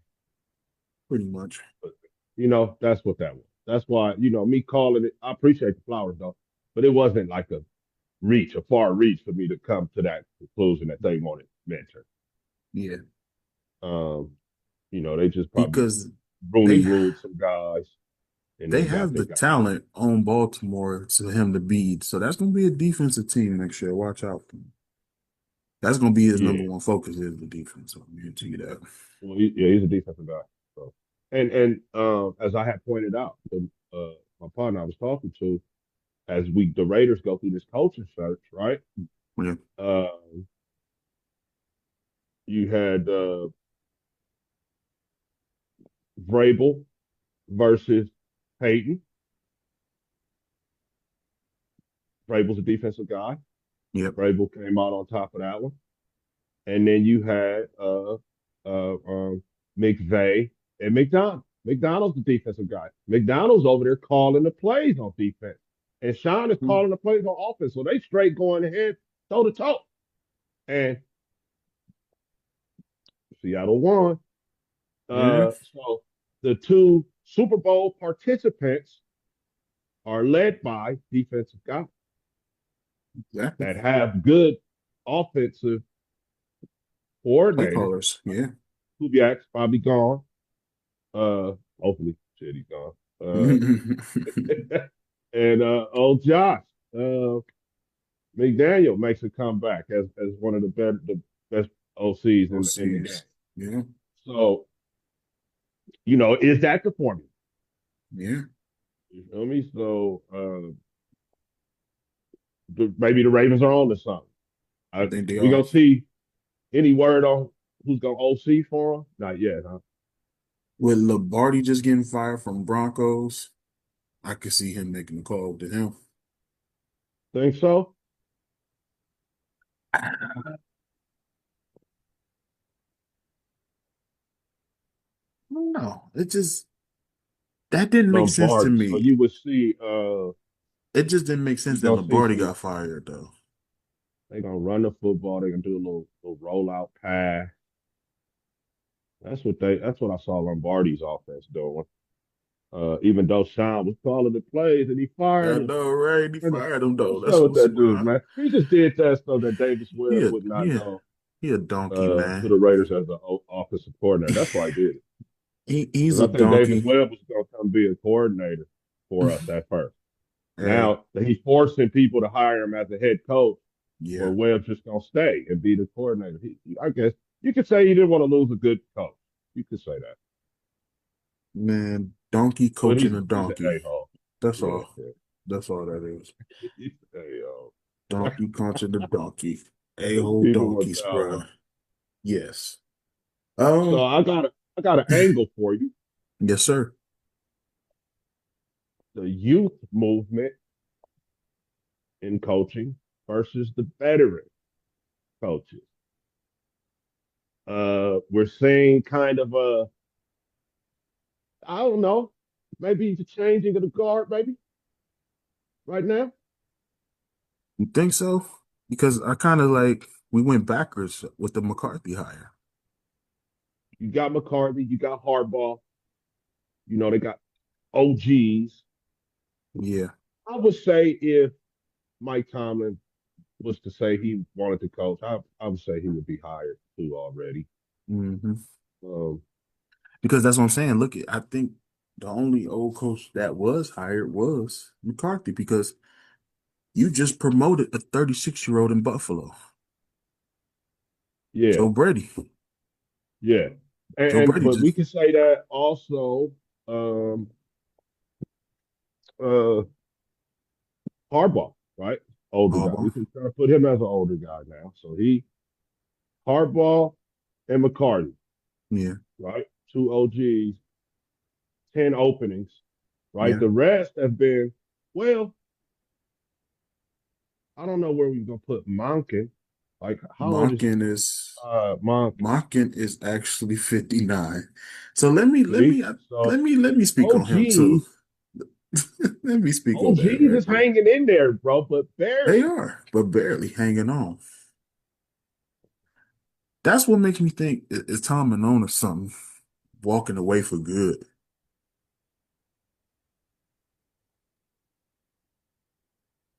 Pretty much. But, you know, that's what that was. That's why you know me calling it. I appreciate the flowers though, but it wasn't like a far reach for me to come to that conclusion that they wanted mentor. Yeah. Um, you know, they just probably Because Rooney they ruled some guys and they then got have their the guy. talent on Baltimore to him to beat. So that's gonna be a defensive team next year. Watch out for him. That's gonna be his number Yeah, one focus is the defense. I'll guarantee you that. well, yeah, he's a defensive guy. So, and as I had pointed out, my partner I was talking to, as the Raiders go through this coaching search, right? Yeah. Uh, you had Vrabel versus Peyton. Vrabel's a defensive guy. Yep. Vrabel came out on top of that one. And then you had McVay and McDonald. McDonald's the defensive guy. McDonald's over there calling the plays on defense. And Sean is Hmm. calling the plays on offense. So they straight going ahead toe to toe. And Seattle won. Yeah. So the two Super Bowl participants are led by defensive guys Exactly. that have good offensive Play coordinators. callers. Yeah. Kubiak's probably gone. Hopefully, shit, he's gone. And old Josh, McDaniel makes a comeback as one of the best OCs in the game. OCs. Yeah. So, you know, is that the formula? Yeah. You feel me? So maybe the Ravens are on to something. I think they We are. gonna see any word on who's gonna OC for him? Not yet, huh? With Lombardi just getting fired from Broncos, I could see him making a call to him. Think so? I don't know. It just that didn't make sense to Lombardi. So me. you would see It just didn't make you sense that gonna see Lombardi some got fired though. they're gonna run the football, they're gonna do a little rollout pass. That's what I saw Lombardi's offense doing. Even though Sean was calling the plays and he fired I him. know, right? He And fired him though. what's That's up with what's that dude, wild. man? He just did that so that Davis Webb Yeah, would not yeah. know. He a donkey, to man. the Raiders as an offensive coordinator. That's why I did it He's because a I think David donkey. Webb was going to come be a coordinator for us at first. Hey, Now he's forcing people to hire him as a head coach, yeah, where Webb's just going to stay and be the coordinator. I guess you could say he didn't want to lose a good coach. You could say that, man, donkey but coaching a he's an donkey. a hole. That's Yeah, all. yeah. That's all that is. He's an a hole. Donkey coaching the donkey. Let's A-hole keep it one donkeys, thousand. bruh. Yes. So I got an angle for you. Yes, sir. The youth movement in coaching versus the veteran coaches. We're seeing kind of I don't know, maybe the changing of the guard, maybe right now. You think so? Because I kind of like we went backwards with the McCarthy hire. You got McCarthy, you got Harbaugh, they got OGs. Yeah. I would say if Mike Tomlin was to say he wanted to coach, I would say he would be hired too already. Hmm. Um, Because that's what I'm saying. Look, I think the only old coach that was hired was McCarthy because you just promoted a 36-year-old in Buffalo, yeah, Joe Brady. yeah, Joe Brady but we just can say that also. Um, uh, Harbaugh, right? Older guy. Harbaugh. We can kind of put him as an older guy now. So Harbaugh and McCartney, Yeah. right? Two OGs, 10 openings, right? Yeah. The rest have been, well, I don't know where we're going to put Monken. Like, how old is Monken is Monken? Monken is actually 59. So let me See? So let me speak on him too. OGs, Let me speak on that OGs right is there. hanging in there, bro, but They barely. are, but barely hanging on. That's what makes me think is Tom Malone or something walking away for good.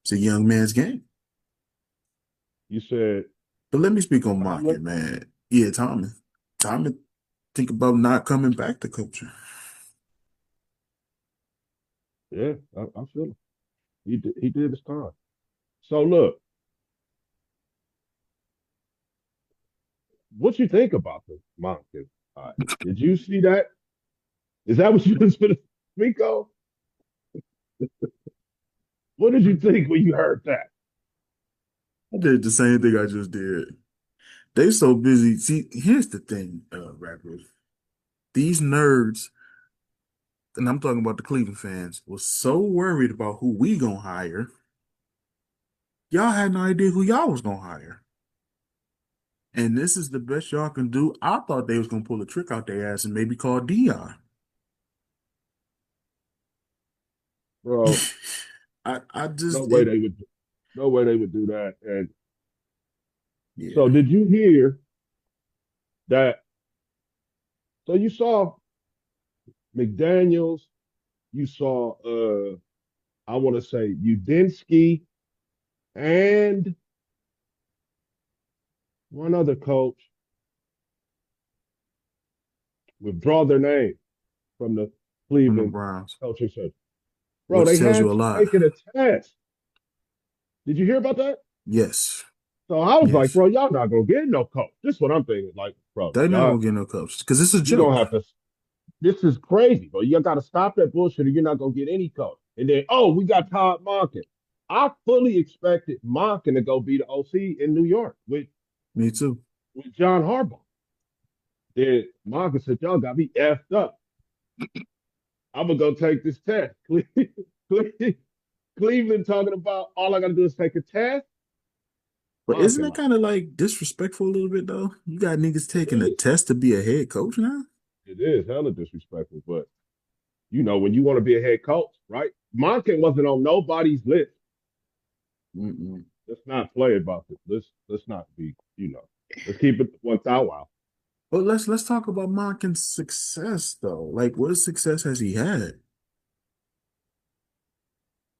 It's a young man's game. You said But let me speak on Tomlin? Monken, man. Yeah, Tommy. Tommy think about not coming back to coaching. Yeah, I feel it. He did his time. So look, what you think about the Monken? Did you see that? Is that what you was going to speak of? What did you think when you heard that? I did the same thing I just did. They so busy. See, here's the thing, rappers. These nerds, and I'm talking about the Cleveland fans, was so worried about who we gonna hire. Y'all had no idea who y'all was gonna hire. And this is the best y'all can do. I thought they was gonna pull a trick out their ass and maybe call Dion. Bro, I no just way it they would no way they would do that. And yeah. so did you hear that? So you saw McDaniels, you saw I want to say Udinski and one other coach withdraw their name from the From the Cleveland Browns, coaching search. Bro, which they tells you had a to lot. take it a test. Did you hear about that? Yes, So I was like, yes. bro, y'all not gonna get no coach. This is what I'm thinking. Like, bro, They're not y'all, gonna get no coaches because it's a you're gonna joke. have to. This is crazy, bro. You got to stop that bullshit, or you're not gonna get any coach. And then, oh, we got Todd Monken. I fully expected Monken to go be the OC in New York Me too. with John Harbaugh. Then Monken said, y'all got me effed up. I'm gonna go take this test. Cleveland talking about all I gotta do is take a test. But isn't Monken, that like, kind of like disrespectful a little bit though? You got niggas it taking a is. test to be a head coach now? It is hella disrespectful, but when you want to be a head coach, right? Monken wasn't on nobody's list. Mm-mm. Let's not play about this. Let's not be, let's keep it one thou wow. But let's talk about Monken's success though. Like, what success has he had?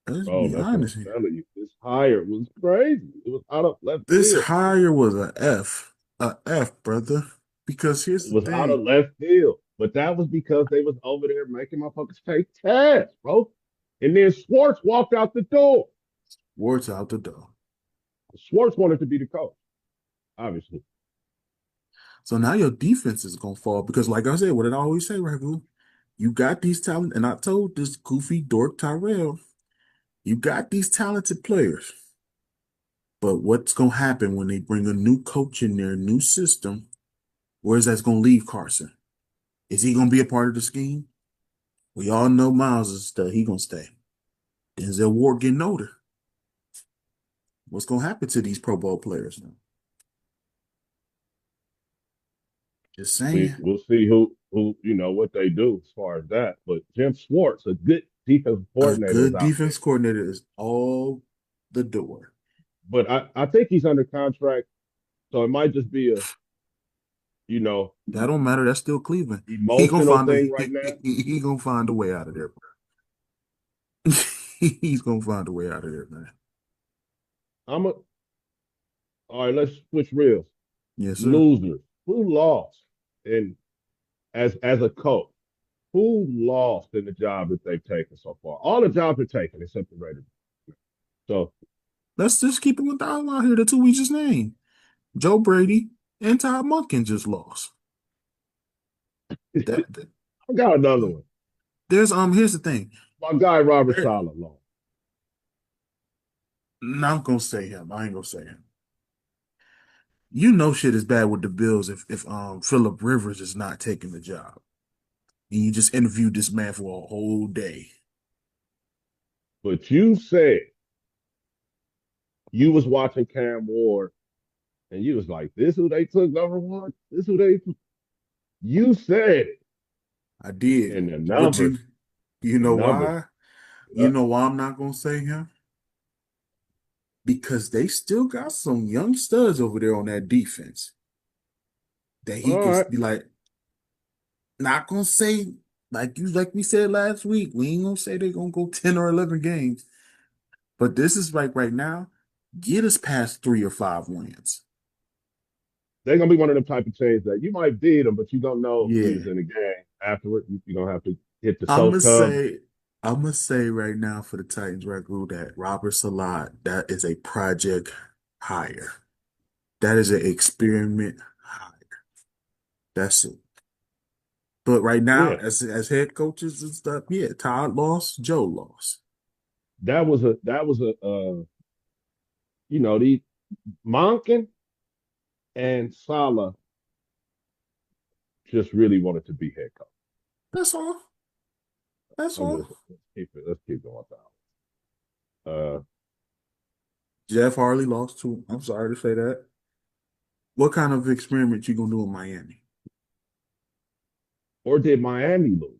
Let's Bro, be that's what I'm honest here. telling you. This hire was crazy. It was out of left This field. hire was a F. A F, brother. Because here's It the was out of thing. left field, but that was because they was over there making motherfuckers take tests, bro. And then Schwartz walked out the door. Words out the door. Schwartz wanted to be the coach, obviously. So now your defense is gonna fall because, like I said, what did I always say, Ragu? You got these talent, and I told this goofy dork Tyrell, you got these talented players. But what's gonna happen when they bring a new coach in there, new system? Where's that gonna leave Carson? Is he gonna be a part of the scheme? We all know Miles is that he gonna stay. Denzel Ward getting older. What's gonna happen to these Pro Bowl players now? Just saying. We'll see who what they do as far as that. But Jim Schwartz, a good defensive A coordinator, is good out there. defense coordinator is all the door. But I think he's under contract, so it might just be a you know That don't matter. That's still Cleveland. He gonna emotional find a thing right now. he gonna find a way out of there. He's gonna find a way out of there, man. I'm a All right. Let's switch reels. Yes, sir. Losers. Who lost? And as a coach, who lost in the job that they've taken so far? All the jobs are taken except the Raiders. So Let's just keep it with the outline here. The two we just named. Joe Brady and Todd Monken just lost. That I got another one. there's here's the thing. My guy Robert There, Saleh lost. not gonna say him. I ain't gonna say him. You know shit is bad with the Bills if Philip Rivers is not taking the job. And you just interviewed this man for a whole day. But you said you was watching Cam Ward and you was like, this who they took number one? This who they You said it. I did. And the But numbers, you the know numbers, why? You uh, know why I'm not gonna say him? Because they still got some young studs over there on that defense that he all can right. be like, not gonna say like we said last week. We ain't gonna say they're gonna go 10 or 11 games. But this is like right now, get us past 3 or 5 wins. They're gonna be one of them type of teams that you might beat them, but you don't know we was Yeah. in the game afterward. You're gonna have to hit the I'm soft gonna tub. say I'm gonna say right now for the Titans Ragu that Robert Salah, that is a project hire. That is an experiment hire. That's it. But right now, Yeah, as head coaches and stuff, yeah, Todd lost, Joe lost. that was a the Monken and Salah just really wanted to be head coach. That's all. That's I'm all. just let's keep going down. Jeff Harley lost too. I'm sorry to say that. What kind of experiment you gonna do in Miami? Or did Miami lose?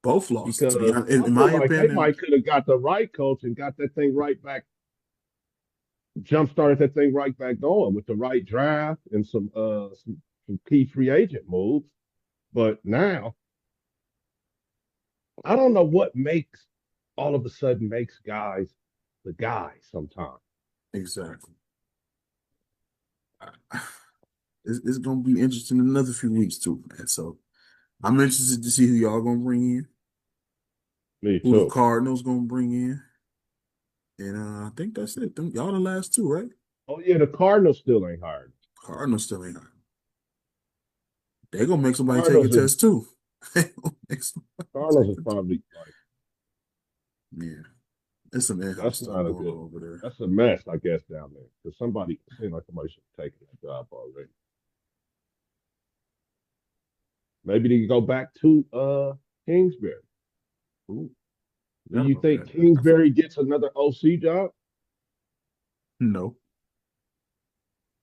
Both lost. To be Because honest, I in feel my like they opinion, might could have got the right coach and got that thing right back, jump started that thing right back going with the right draft and some key free agent moves. But now I don't know what makes all of a sudden makes guys the guys sometimes. exactly. It's gonna be interesting in another few weeks too, man. So I'm interested to see who y'all gonna bring in, Me who the too. Cardinals gonna bring in, and I think that's it. Y'all the last two, right? Oh yeah, the Cardinals still ain't hired. Cardinals still ain't. They gonna make somebody take a Cardinals is test too. They gonna make somebody Cardinals take is a test. probably like Yeah, there's some in-house that's stuff not a going good. on over there. That's a mess, I guess, down there. Because somebody it seems like somebody should have taken that job already. Maybe they can go back to Kingsbury. Ooh, Do forgot you about think that. I for, Kingsbury gets another OC job? no,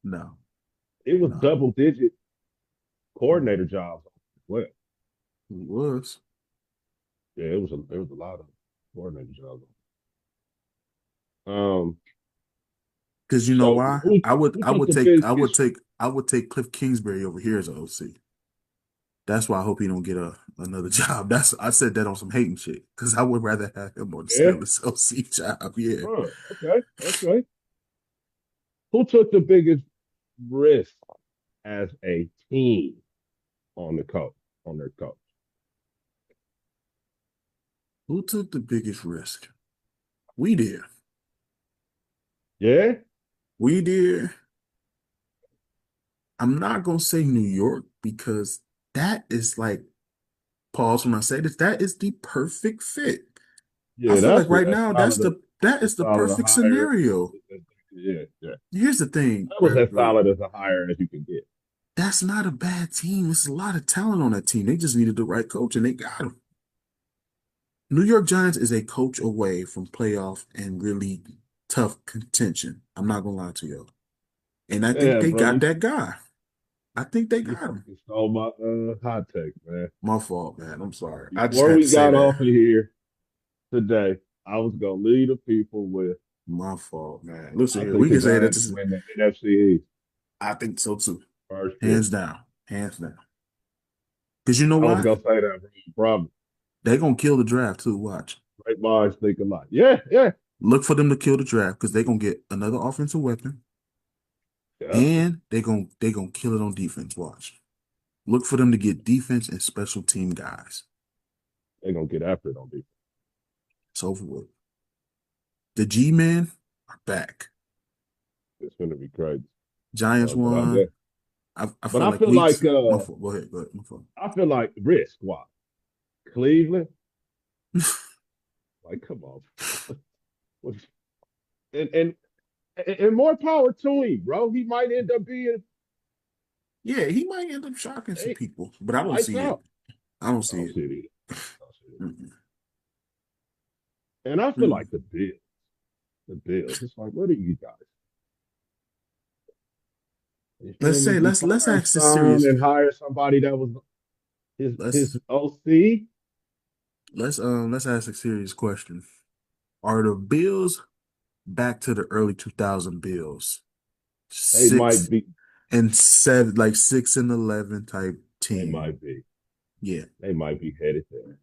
no, It was no. double digit coordinator Mm-mm. jobs. Well, It was yeah, it was a lot of coordinator jobs. Um, because you know so why? who I would who I took would the take biggest? I would take Cliff Kingsbury over here as a OC. That's why I hope he don't get another job. That's I said that on some hating shit because I would rather have him on the Yeah. Steelers OC job. Yeah, Okay. Okay. Who took the biggest? risk as a team on the coach, on their coach? Who took the biggest risk? We did. Yeah, We did. I'm not gonna say New York because that is like, pause when I say this, that is the perfect fit. I yeah, feel like that's right as now solid that as is the solid a perfect hire. scenario. Yeah, yeah. Here's the thing, That was as bro. solid as a hire as you can get. That's not a bad team. There's a lot of talent on that team. They just needed the right coach, and they got him. New York Giants is a coach away from playoff and really tough contention. I'm not gonna lie to you. And I think Yeah, they bro, got that guy. I think they you got him. fucking stole my hot take, man. My fault, man. I'm sorry. I just Before had to we say got that. off of here today, I was gonna lead the people with My fault, man. Listen I here. think We the can say that Giants this is, win the NFC East I think so too. first year. Hands down. Hands down. Because you know I was why? gonna say that, bro. Problem. They're gonna kill the draft too. Watch. Great minds think alike. Yeah, yeah, Look for them to kill the draft because they're gonna get another offensive weapon yeah. and they gonna kill it on defense. Watch. Look for them to get defense and special team guys. They're gonna get after it on defense. It's over with. The G-men are back. It's gonna be crazy. Giants But I won. guess, I but felt I like feel like weeks. My fault. Go ahead. Go ahead. My fault. I feel like risk. Why? Cleveland. Like, come on. What- And and more power to him, bro. He might end up being Yeah, he might end up shocking some hey, people, but I don't lights see it. out. I don't I see don't it. see it either. I don't see it. Mm-mm. And I feel Mm. like the Bills. It's like, what are you guys? You feel Let's me? say You let's fire ask this Sean serious. and hire somebody that was his Let's OC. let's ask a serious question. Are the Bills back to the early 2000 Bills? They might Six be. and seven, like 6-11 type They team. might be. Yeah. They might be headed there.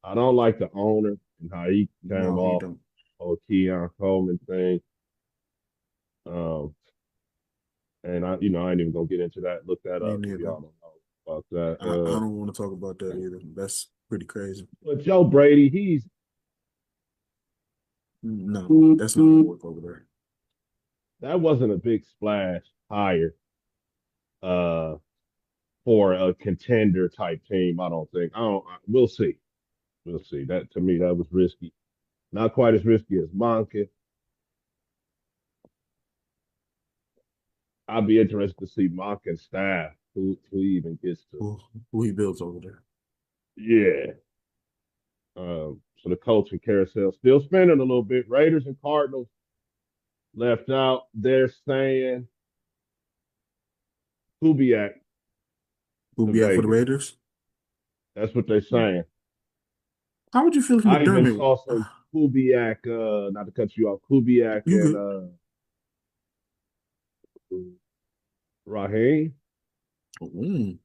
I don't like the owner and how he came No, you off don't. on Keon Coleman thing. Um, and I ain't even gonna get into that. Look that Me up if neither. y'all don't know about that. I don't want to talk about that either. That's pretty crazy. But Joe Brady, he's No, that's not gonna work over there. that wasn't a big splash hire uh for a contender type team. I don't think. I don't. We'll see. We'll see. That to me, that was risky. Not quite as risky as Monken. I'd be interested to see Monken's staff who even gets to. Who he builds over there. Yeah. So the coaching carousel still spinning a little bit. Raiders and Cardinals left out. They're saying Kubiak Who to be out for the Vegas. Raiders? That's what they're saying. How would you feel if I even McDermott? saw some Kubiak, not to cut you off, Kubiak You and could. Raheem. Mm,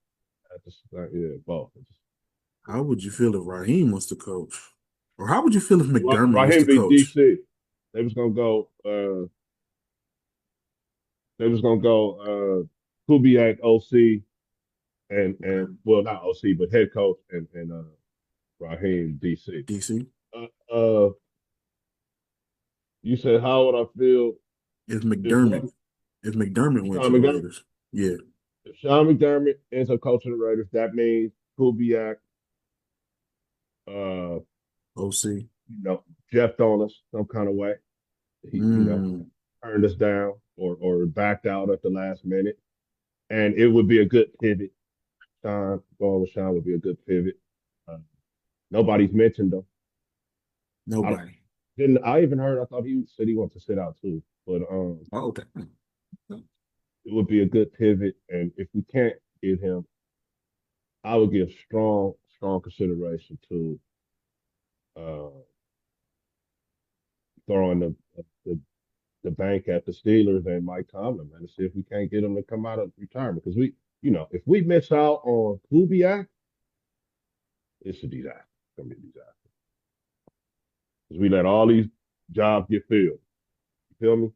Yeah, both. how would you feel if Raheem was the coach? Or how would you feel if McDermott was Raheem the beat coach? DC. They was gonna go. They was gonna go. Kubiak OC Okay. and well not OC but head coach and Raheem DC. DC. Uh, uh, you said how would I feel If if what? McDermott, if McDermott went Sean to the McDermott. Raiders. Yeah. If Sean McDermott ends up coaching the Raiders, that means Kubiak, uh, OC. Jeff on us some kind of way. He, Mm, turned us down or backed out at the last minute, and it would be a good pivot. Sean going with Sean would be a good pivot. Uh, Nobody's mentioned him. I nobody. didn't. I even heard. I thought he said he wanted to sit out too, but Oh, okay. it would be a good pivot. And if we can't get him, I would give strong consideration to uh, throwing the the bank at the Steelers and Mike Tomlin, man, to see if we can't get him to come out of retirement. Because if we miss out on Kubiak, it's a disaster. It's gonna be a disaster. Because we let all these jobs get filled. You feel me?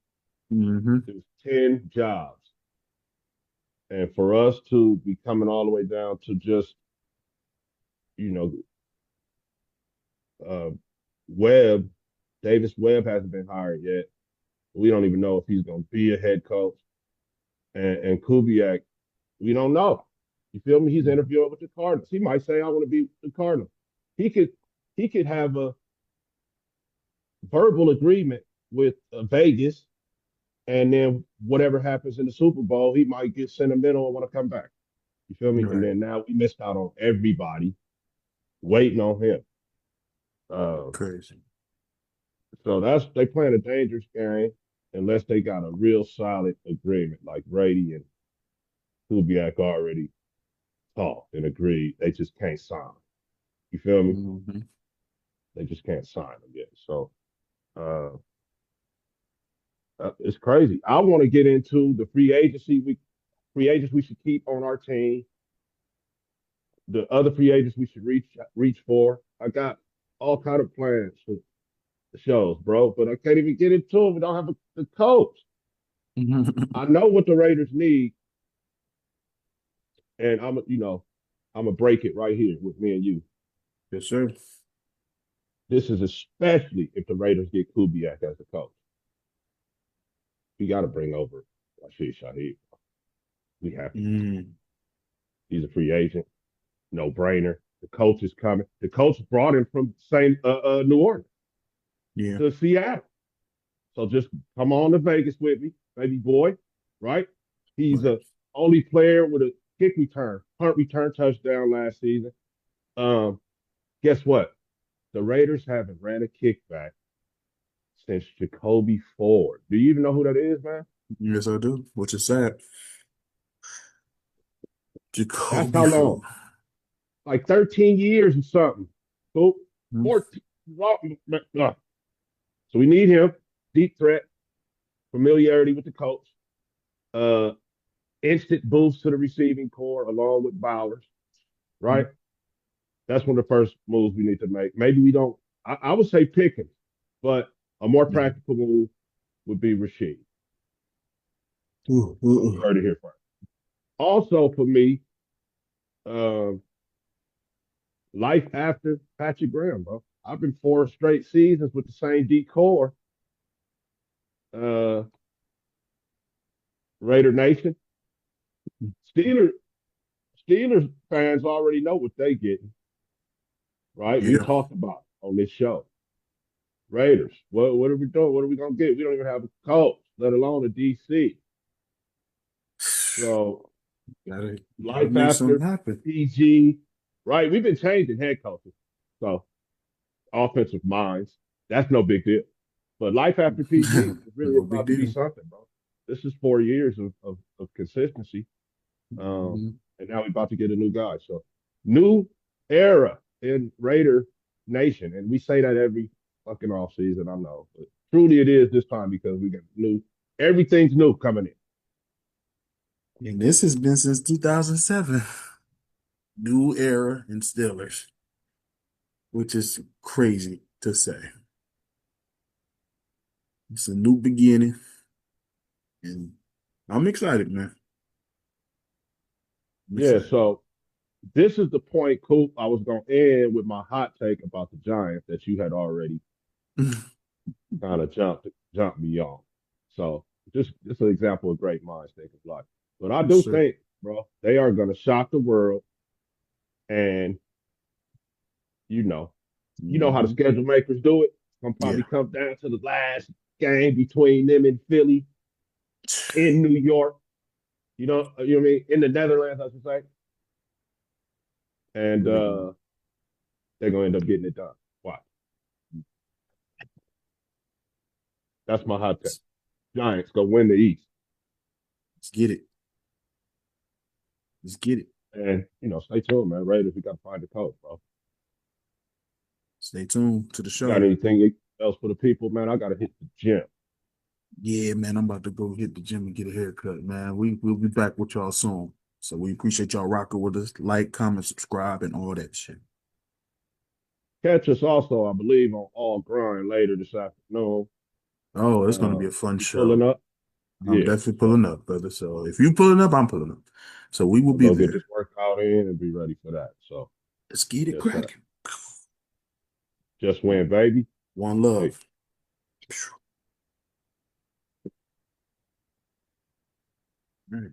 Mm-hmm. It was 10 jobs. And for us to be coming all the way down to just, you know, uh, Webb, Davis Webb hasn't been hired yet. We don't even know if he's going to be a head coach. And Kubiak, we don't know. You feel me? He's interviewing with the Cardinals. He might say, "I want to be the Cardinals." He could he could have a verbal agreement with Vegas, and then whatever happens in the Super Bowl, he might get sentimental and want to come back. You feel me? And Right. then now we missed out on everybody waiting on him. Uh, Crazy. so that's they playing a dangerous game unless they got a real solid agreement like Brady and Kubiak already talked and agreed. They just can't sign. You feel me? Mm-hmm. They just can't sign them yet. So uh, it's crazy. I want to get into the free agents we should keep on our team, the other free agents we should reach for. I got all kind of plans for the shows, bro, but I can't even get into them. We don't have the coach. I know what the Raiders need, and I'm gonna break it right here with me and you. Yes, sir. This is especially if the Raiders get Kubiak as the coach. We got to bring over Rashid Shaheed. We have to. Mm. He's a free agent, no brainer. The coach is coming. The coach brought him from St. New Orleans Yeah. to Seattle. So just come on to Vegas with me, baby boy. Right? He's Right. a only player with a punt return touchdown last season. Um, guess what? The Raiders haven't ran a kickback since Jacoby Ford. Do you even know who that is, man? Yes, I do. Which is sad. That's Jacoby how long. Ford. Like 13 years or something. So Mm. 14. So we need him. Deep threat, familiarity with the coach, uh, instant boost to the receiving core along with Bowers, right? That's one of the first moves we need to make. Maybe we don't, I would say pick him, but a more Yeah. practical move would be Rashid. Ooh, ooh, But you ooh. heard it here first. Also, for me, um, life after Patrick Graham, bro. I've been 4 straight seasons with the same decor. Uh, Raider Nation. Steelers Steelers fans already know what they getting, right? We Yeah. talked about it on this show. Raiders. What are we doing? What are we gonna get? We don't even have a coach, let alone a DC. So Gotta life make after something happen. PG, right? We've been changing head coaches. So offensive minds, that's no big deal. But life after PG is really No big about to be deal. something, bro. This is 4 years of consistency. Mhm. And now we're about to get a new guy. So new era in Raider Nation. And we say that every fucking off season, I know. But truly it is this time because we got everything's new coming in. And this has been since 2007. New era in Steelers, which is crazy to say. It's a new beginning, and I'm excited, man. I'm Yeah, excited. so this is the point, Coop. I was gonna end with my hot take about the Giants that you had already kind of jumped me on. So just an example of great minds think alike. But I Yes, do sir. think, bro, they are gonna shock the world and you know, you know how the Hmm. schedule makers do it. It's gonna probably Yeah. come down to the last game between them and Philly in New York. You know what I mean? In the Netherlands, I should say. And Really, they're gonna end up getting it done. Why? That's my hot take. Giants go win the East. let's get it. Let's get it. And stay tuned, man. Raiders, we gotta find a coach, bro. Stay tuned to the You got show. anything else for the people, man? I gotta hit the gym. Yeah, man, I'm about to go hit the gym and get a haircut, man. We'll be back with y'all soon. So we appreciate y'all rocking with us. Like, comment, subscribe, and all that shit. Catch us also, I believe, on All Grind later this afternoon. Oh, it's gonna be a fun We pulling show. up. I'm Yeah. definitely So pulling up, brother. So if you pulling up, I'm pulling up. So we will we'll be go get there. this workout in and be ready for that. So Let's get it yes, sir. cracking. Just win, baby. One Hey. love. Right.